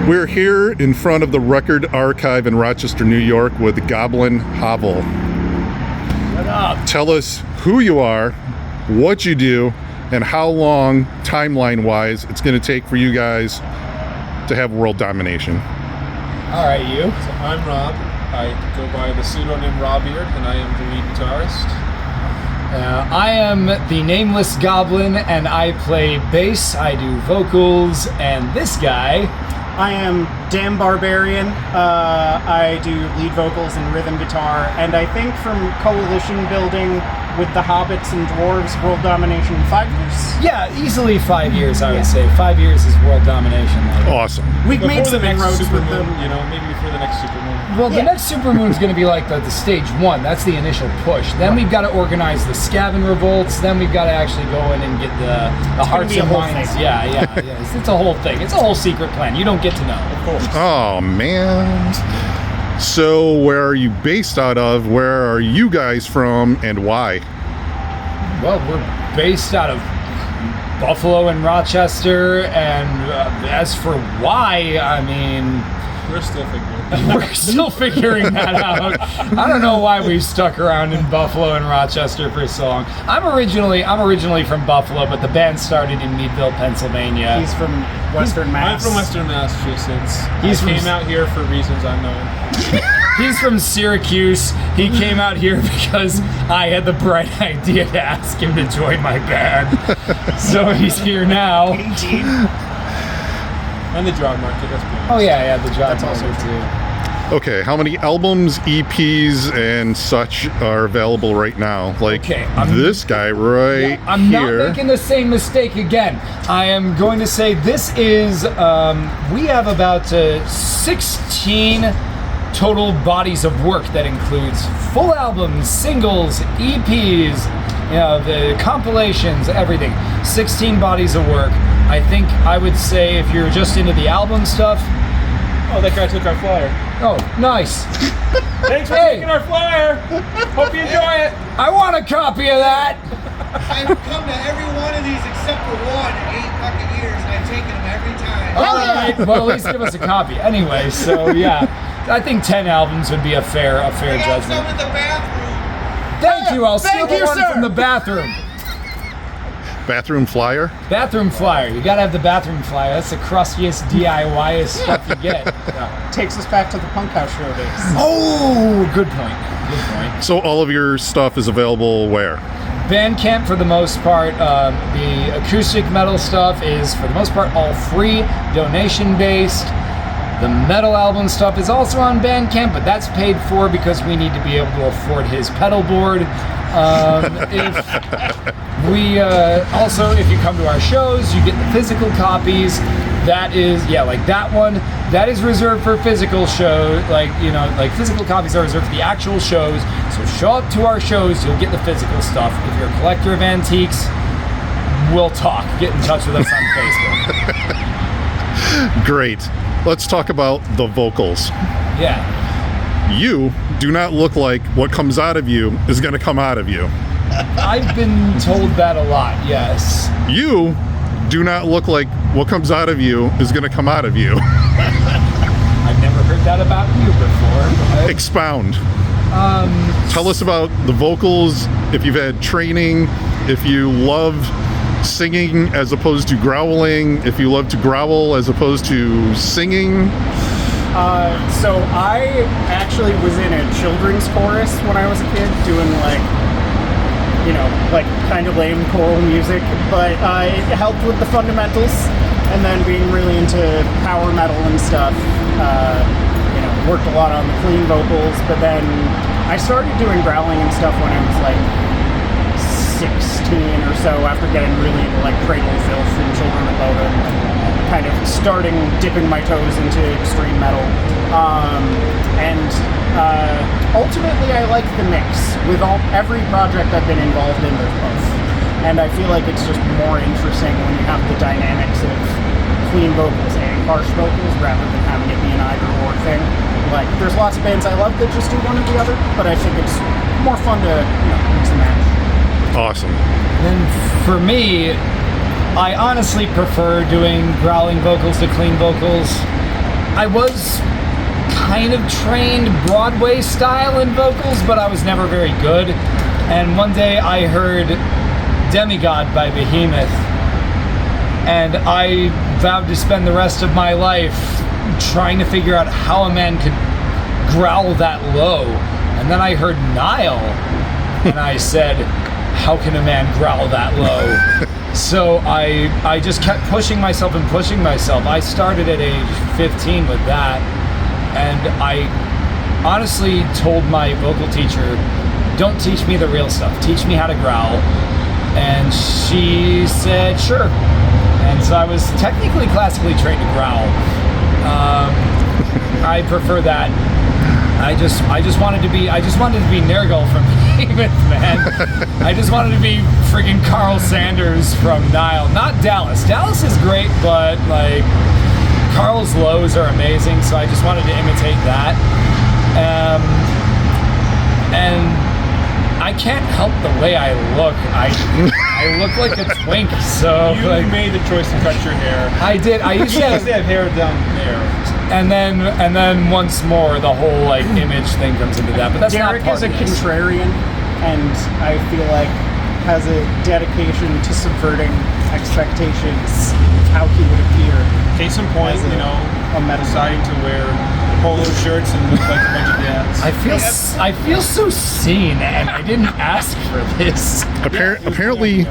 We're here in front of the Record Archive in Rochester, New York with the Goblin Hovel. What up? Tell us who you are, what you do, and how long, timeline-wise, it's going to take for you guys to have world domination. All right, you. So I'm Rob. I go by the pseudonym Robbeard, and I am the lead guitarist. I am the nameless goblin, and I play bass. I do vocals, and this guy. I am Damn Barbarian. I do lead vocals and rhythm guitar, and I think from coalition building with the hobbits and dwarves, world domination 5 years. Yeah, easily 5 years. I would say 5 years is world domination. Awesome. We've made Before some the next inroads with supermoon, them. you know, maybe before the next supermoon. Well, the next supermoon is going to be like the stage one. That's the initial push. Then we've got to organize the Skaven revolts. Then we've got to actually go in and get the hearts and minds. Yeah. It's a whole thing. It's a whole secret plan. You don't get to know. Of course. Oh, man. So, where are you based out of? Where are you guys from, and why? Well, we're based out of Buffalo and Rochester, and as for why, I mean... We're still figuring. We're still figuring that out. I don't know why we've stuck around in Buffalo and Rochester for so long. I'm originally from Buffalo, but the band started in Meadville, Pennsylvania. He's from Western Mass. I'm from Western Massachusetts. He came out here for reasons unknown. He's from Syracuse. He came out here because I had the bright idea to ask him to join my band. So he's here now. 18. And the job market, let's be honest. Oh yeah, the job That's also market too. Okay, how many albums, EPs, and such are available right now? Like this guy right I'm here. not making the same mistake again. I am going to say this is, we have about 16 total bodies of work that includes full albums, singles, EPs, you know, the compilations, everything. 16 bodies of work. I think I would say if you're just into the album stuff. Oh, that guy took our flyer. Oh, nice. Thanks for taking our flyer. Hope you enjoy it. I want a copy of that. I've come to every one of these except for one in 8 fucking years, and I've taken them every time. All right. Well, at least give us a copy. Anyway, so yeah, I think 10 albums would be a fair I got judgment. some in the bathroom. Thank you. I'll steal Thank the you, one sir. from the bathroom. Bathroom flyer? Bathroom flyer. You gotta have the bathroom flyer. That's the crustiest DIY-est stuff you get. Takes us back to the punk house show days. Oh, good point. Good point. So all of your stuff is available where? Bandcamp for the most part. The acoustic metal stuff is for the most part all free, donation based. The metal album stuff is also on Bandcamp, but that's paid for because we need to be able to afford his pedal board. If you come to our shows, you get the physical copies. That is, like that one. That is reserved for physical shows. Like physical copies are reserved for the actual shows. So show up to our shows, you'll get the physical stuff. If you're a collector of antiques, we'll talk. Get in touch with us on Facebook. Great. Let's talk about the vocals. Yeah. You do not look like what comes out of you is going to come out of you. I've been told that a lot, yes. You do not look like what comes out of you is going to come out of you. I've never heard that about you before. But Expound. Tell us about the vocals, if you've had training, if you love singing as opposed to growling, if you love to growl as opposed to singing. So I actually was in a children's chorus when I was a kid, doing kind of lame choral music, but it helped with the fundamentals, and then being really into power metal and stuff, worked a lot on the clean vocals, but then I started doing growling and stuff when I was like 16 or so, after getting really into like Cradle of Filth and Children of Bodom, and kind of dipping my toes into extreme metal. Ultimately I like the mix. With every project I've been involved in, there's both. And I feel like it's just more interesting when you have the dynamics of clean vocals and harsh vocals rather than having it be an either or thing. Like, there's lots of bands I love that just do one or the other, but I think it's more fun to mix and match. Awesome. then for me, I honestly prefer doing growling vocals to clean vocals. I was kind of trained Broadway style in vocals, but I was never very good. And one day I heard Demigod by Behemoth, and I vowed to spend the rest of my life trying to figure out how a man could growl that low. And then I heard Nile, and I said, how can a man growl that low? So I just kept pushing myself and pushing myself. I started at age 15 with that, and I honestly told my vocal teacher, don't teach me the real stuff, teach me how to growl. And she said, sure. And so I was technically classically trained to growl. I prefer that. I just wanted to be Nergal from Behemoth, man. I just wanted to be freaking Carl Sanders from Nile, not Dallas. Dallas is great, but like Carl's lows are amazing, so I just wanted to imitate that. And I can't help the way I look. I look like a twink, so You like, made the choice to cut your hair. I did. I used to You have, used to have hair down there. and then once more the whole like image thing comes into that. But that's Derek not is part a of this. contrarian, and I feel like has a dedication to subverting expectations of how he would appear. Case in point, As a- you know, a metal deciding to wear polo shirts and look like a bunch of dads. I feel so seen, and I didn't ask for this. Apparently,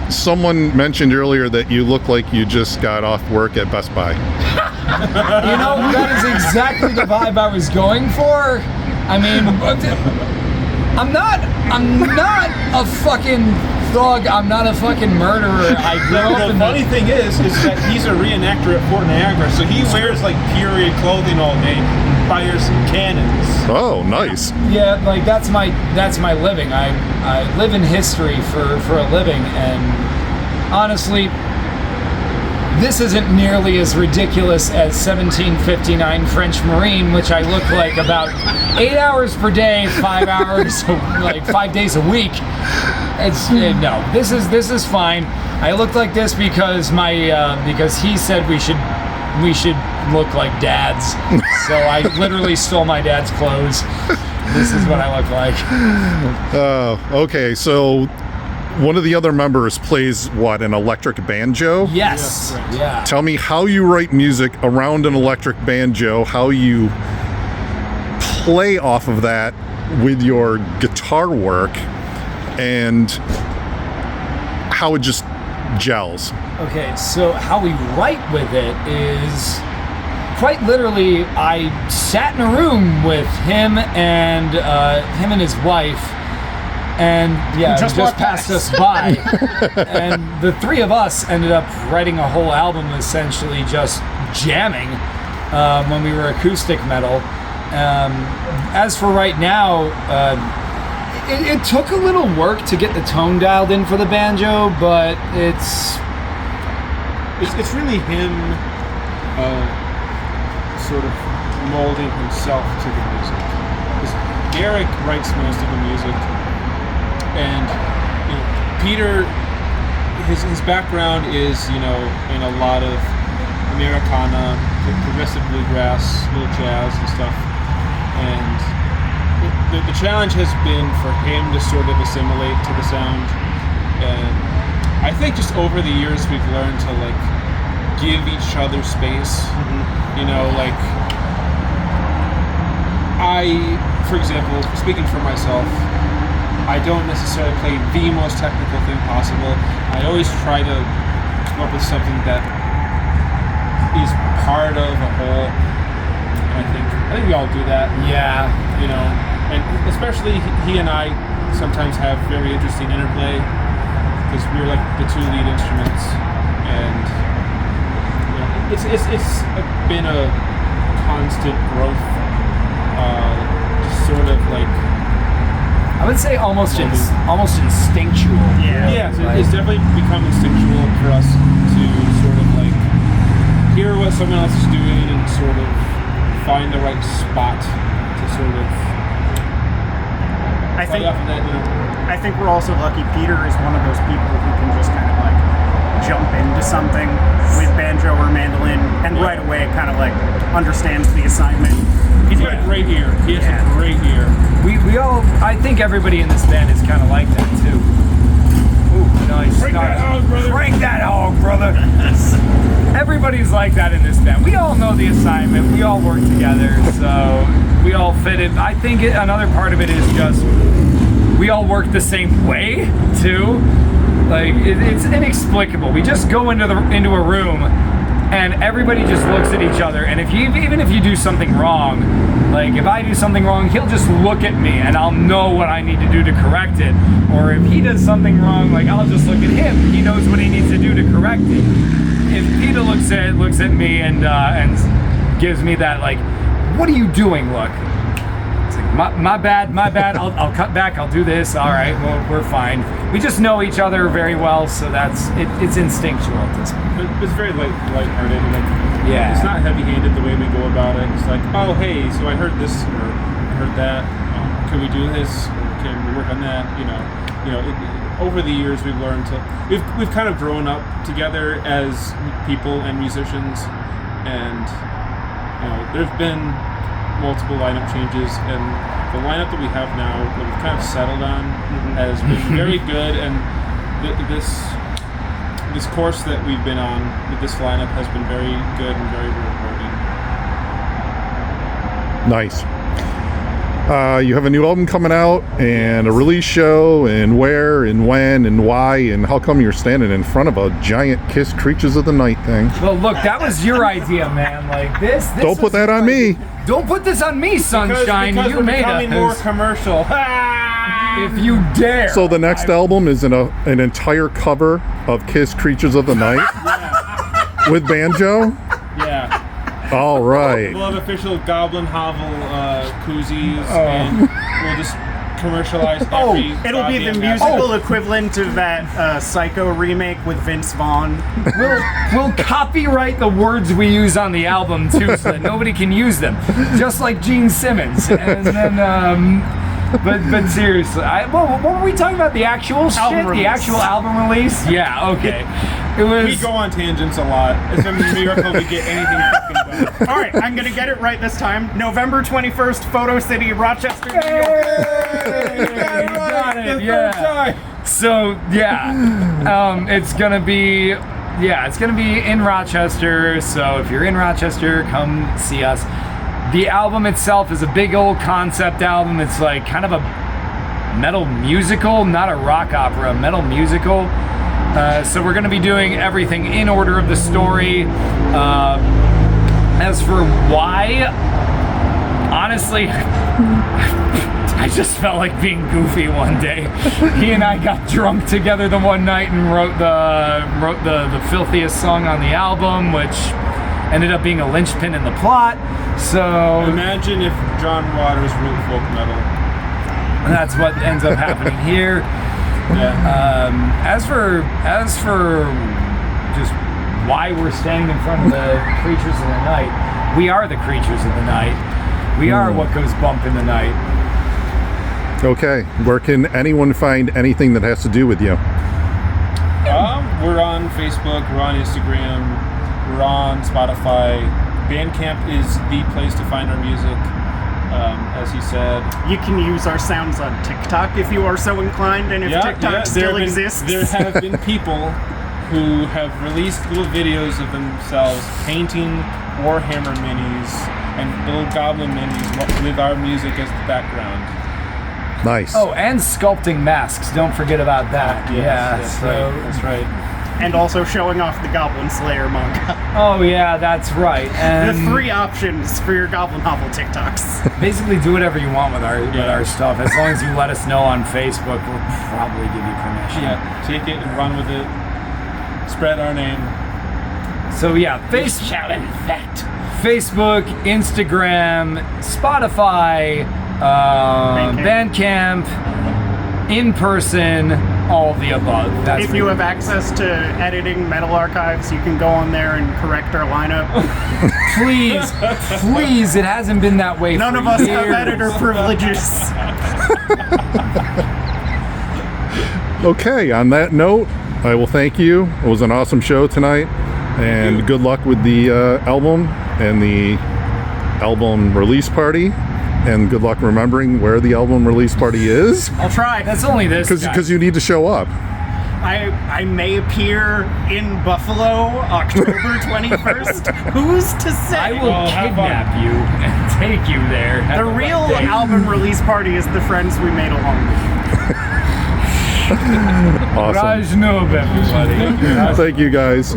someone mentioned earlier that you look like you just got off work at Best Buy. You know, that is exactly the vibe I was going for. I mean, I'm not a fucking thug. I'm not a fucking murderer. I grew up The in funny thing is that he's a reenactor at Fort Niagara, so he wears like period clothing all day, fires cannons. Oh, nice. Yeah, like that's my living. I live in history for a living, and honestly, this isn't nearly as ridiculous as 1759 French Marine, which I look like about 8 hours per day, 5 hours, like 5 days a week. It's no. This is fine. I look like this because because he said we should look like dads. So I literally stole my dad's clothes. This is what I look like. Okay, so one of the other members plays what, an electric banjo? Yes. right. Yeah. Tell me how you write music around an electric banjo, how you play off of that with your guitar work, and how it just gels. Okay, so how we write with it is quite literally. I sat in a room with him and his wife, and yeah, Just just walked passed past. us by, and the three of us ended up writing a whole album, essentially just jamming when we were acoustic metal. As for right now, it took a little work to get the tone dialed in for the banjo, but it's It's really him sort of molding himself to the music. 'Cause Derek writes most of the music, and you know, Peter, his background is in a lot of Americana, progressive bluegrass, little jazz and stuff, and the challenge has been for him to sort of assimilate to the sound, and I think just over the years we've learned to like give each other space. Like for example, speaking for myself, I don't necessarily play the most technical thing possible. I always try to come up with something that is part of a whole. I think we all do that. yeah. And especially he and I sometimes have very interesting interplay because we're like the two lead instruments, and it's been a constant growth, sort of like I would say almost instinctual. yeah, it's definitely become instinctual for us to sort of like hear what someone else is doing and sort of find the right spot to sort of I think play off of that. I think we're also lucky. Peter is one of those people who can just kind of like jump into something with banjo or mandolin and right away kind of like understands the assignment. He's got a great ear. He has a great ear. We all, I think everybody in this band is kind of like that too. Ooh, nice. Crank that hog, brother. Crank that hog, brother. Everybody's like that in this band. We all know the assignment. We all work together, so we all fit it. I think another part of it is just we all work the same way too. Like it's inexplicable. We just go into a room and everybody just looks at each other. And even if you do something wrong, like if I do something wrong, he'll just look at me and I'll know what I need to do to correct it. Or if he does something wrong, like I'll just look at him. He knows what he needs to do to correct it. If Peter looks at me and gives me that like, what are you doing look? It's like my bad. I'll cut back. I'll do this. All right. Well, we're fine. We just know each other very well, so that's it. It's instinctual at this point. It's very lighthearted. Like, Yeah. It's not heavy-handed the way we go about it. It's like, oh hey, so I heard this or I heard that. Can we do this? Or can we work on that? Over the years we've learned to we've kind of grown up together as people and musicians, and there's been multiple lineup changes, and the lineup that we have now that we've kind of settled on has been very good, and this course that we've been on with this lineup has been very good and very rewarding. Nice. You have a new album coming out and a release show, and where and when and why, and how come you're standing in front of a giant Kiss Creatures of the Night thing? Well, look, that was your idea, man. Like this Don't put that on me. Don't put this on me, Sunshine. Because you we're made becoming it. more commercial. If you dare. So the next album is an entire cover of Kiss Creatures of the Night with banjo? Yeah. All right. We'll have official Goblin Hovel koozies, and we'll just commercialize every. It'll be the goddamn musical equipment of that Psycho remake with Vince Vaughn. We'll copyright the words we use on the album too, so that nobody can use them, just like Gene Simmons. And then, but seriously, what were we talking about? The actual shit, Album release. the actual album release. Yeah, okay. It was. We go on tangents a lot. It's a miracle we get anything fucking done. All right, I'm gonna get it right this time. November 21st, Photo City, Rochester, New York. Hey, got it, yeah. So yeah, it's gonna be in Rochester. So if you're in Rochester, come see us. The album itself is a big old concept album. It's like kind of a metal musical, not a rock opera, a metal musical. So we're going to be doing everything in order of the story. As for why, honestly, I just felt like being goofy one day. He and I got drunk together the one night and wrote the filthiest song on the album, which ended up being a linchpin in the plot. So Imagine if John Waters wrote folk metal. that's what ends up happening here. Yeah. As for just why we're standing in front of the creatures of the night, we are the creatures of the night. We are what goes bump in the night. Okay. Where can anyone find anything that has to do with you? We're on Facebook, we're on Instagram, we're on Spotify. Bandcamp is the place to find our music. As he said, You can use our sounds on TikTok if you are so inclined, and if TikTok still exists. There have been people who have released little videos of themselves painting Warhammer minis and little Goblin minis with our music as the background. Nice. Oh, and sculpting masks. Don't forget about that. Yes, Yeah. that's right. And also showing off the Goblin Slayer manga. Oh yeah, that's right. And The 3 options for your Goblin Hovel TikToks. basically do whatever you want with our stuff. As long as you let us know on Facebook, we'll probably give you permission. Yeah, take it and run with it. Spread our name. So yeah, Facebook, Instagram, Spotify, Bandcamp, in person, all of the above. That's If you have access to editing metal archives, you can go on there and correct our lineup. please, it hasn't been that way. None for of us have years. editor privileges. Okay, on that note, I will thank you. It was an awesome show tonight, and good luck with the album and the album release party. And good luck remembering where the album release party is, I'll try. That's only this guy. because you need to show up. I may appear in Buffalo October 21st. Who's to say? I will Well, have kidnap you and take you there. The real album release party is the friends we made along the way. Awesome. Raj Noob, everybody. Thank you, guys.